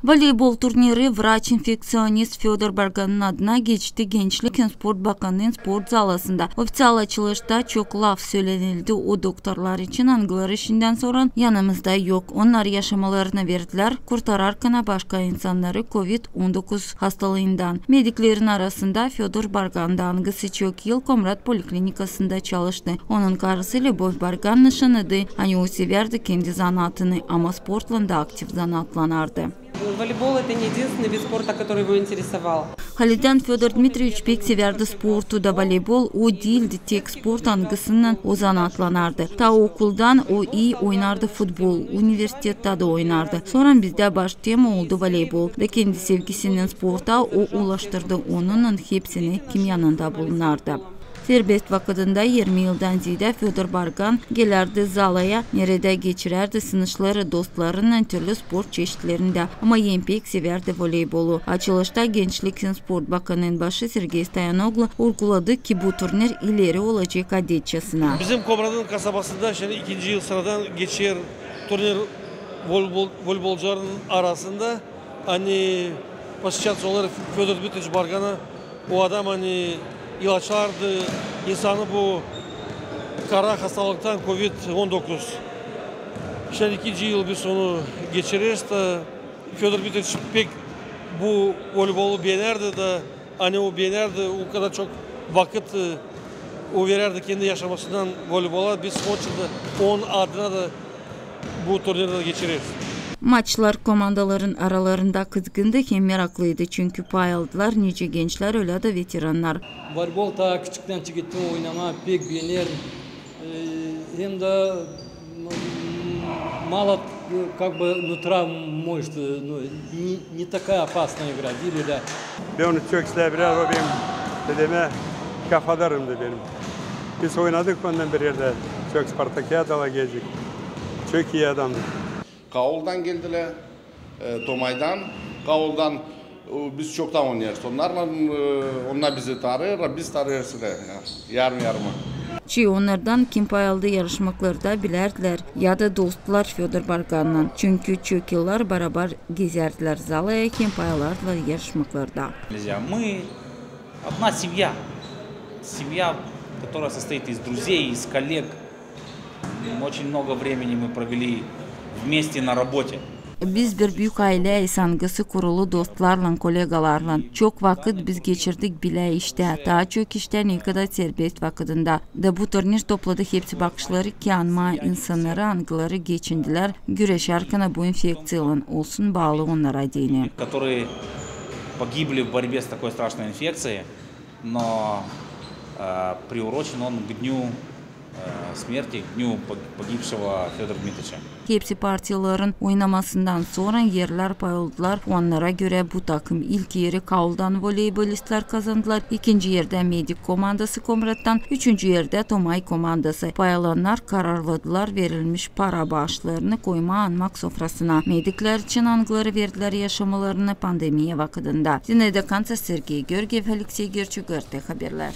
Voleybol turniri vraç-infeksionist Fyodor Bargan'ın adına geçti. Gençlik Sport Bakanı'nın sport zalasında. Ofisyal açılışta çok laf söylenildi. O doktorlar için angıları işinden sonra yanımızda yok. Onlar yaşamalarını verdiler. Kurtararken başka insanları COVID-19 hastalığından. Mediklerin arasında Fyodor Bargan da angısı çok yıl Komrat Poliklinikasında çalıştı. Onun karısı Любовь Bargan nişanıdı. Hani o severdi kendi zanaatını ama sportla da aktif zanatlanardı. Волейбол – это не единственный вид спорта, который его интересовал. Haliden Fyodor Dmitrievich pek severdi sportu da voleybol o değildi tek sport angısından o zanatlanardı. Ta okuldan o iyi oynardı futbol, üniversitette de oynardı. Sonra bizde baş tema oldu voleybol ve kendi sevgisinin sporta o ulaştırdı onun hepsini kim yanında bulunardı. Serbest vakitinde 20 yıldan ziyade Fyodor Bargan gelerdi zalaya, nerede geçirerdi sınışları dostlarının türlü spor çeşitlerinde ama en pek severdi voleybolu. Açılışta Gençlik Sport Bakanı'nın başı Sergey Stoyanoglu vurguladı ki bu turnir ileri olacak adetçesine. Bizim Komrat'ın kasabasında şimdi ikinci yıl sıradan geçiyor turnir voleybolcuların arasında hani başlayacaklar Fyodor Dmitrievich Bargan'a o adam hani ilaçlardı, insanı bu kara hastalıktan COVID-19. İşte ikinci yıl bir sonu geçiririz de Fyodor Dmitrievich pek bu voleybolu beğenerdi de hani o beğenerdi o kadar çok vakit o verirdi kendi yaşamasından voleybola biz Soçi'de onun adına da bu turnirde geçiririz. Maçlar komandaların aralarında kızgındı hem meraklıydı çünkü pay aldılar nice gençler öyle de veteranlar. Voleybol ta küçükten çıkıttım oynama pek beğenir. Hem de мало как бы нутра может, не такая опасная игра, değil de. Ben onu çok severim, o benim dedeme kafadarımdı benim. Biz oynadık ondan bir yerde, çok Spartakiyadalar gezdik. Çok iyi adamdı. Kavuldan geldiler, Tomay'dan. Kavuldan biz çoktan oynuyoruz. Onlar bizi tarıyor, biz tarıyoruz yarım yarıma. Onlardan kim pay aldı yarışmaklarda bilerdiler ya da dostlar Fyodor Bargan'la. Çünkü çok yıllar beraber gezerdiler zalaya kim pay alırdılar yarışmaklarda. Мы одна семья. Семья, которая состоит из друзей, из коллег. Очень много времени мы провели вместе на работе. Biz bir büyük aile sangısı kurulu dostlarla, kolegalarla. Çok vakit biz geçirdik bile işte. Daha çok işte ne kadar serbest vakitinde. Da bu turnir topladı hepsi bakışları ki anma insanları angıları geçindiler. Güreşerken bu infeksiyalan olsun bağlı onlara dini. Которые погибли в борьбе с такой страшной инфекцией, но приурочен он к дню смерти, к дню погибшего Fyodor Dmitrievича. Hepsi partiyaların oynamasından sonra yerler pay oldular. Puanlara göre bu takım ilk yeri Kavuldan voleybolistler kazandılar. İkinci yerde Medik komandası Komrat'tan, üçüncü yerde Tomay komandası. Pay alanlar kararladılar verilmiş para bağışlarını koyma anmak sofrasına. Medikler için angıları verdiler yaşamalarını pandemiye vakitinde. Zinede Kansa Sergey Georgiev, Alexey Gerchuk, haberler.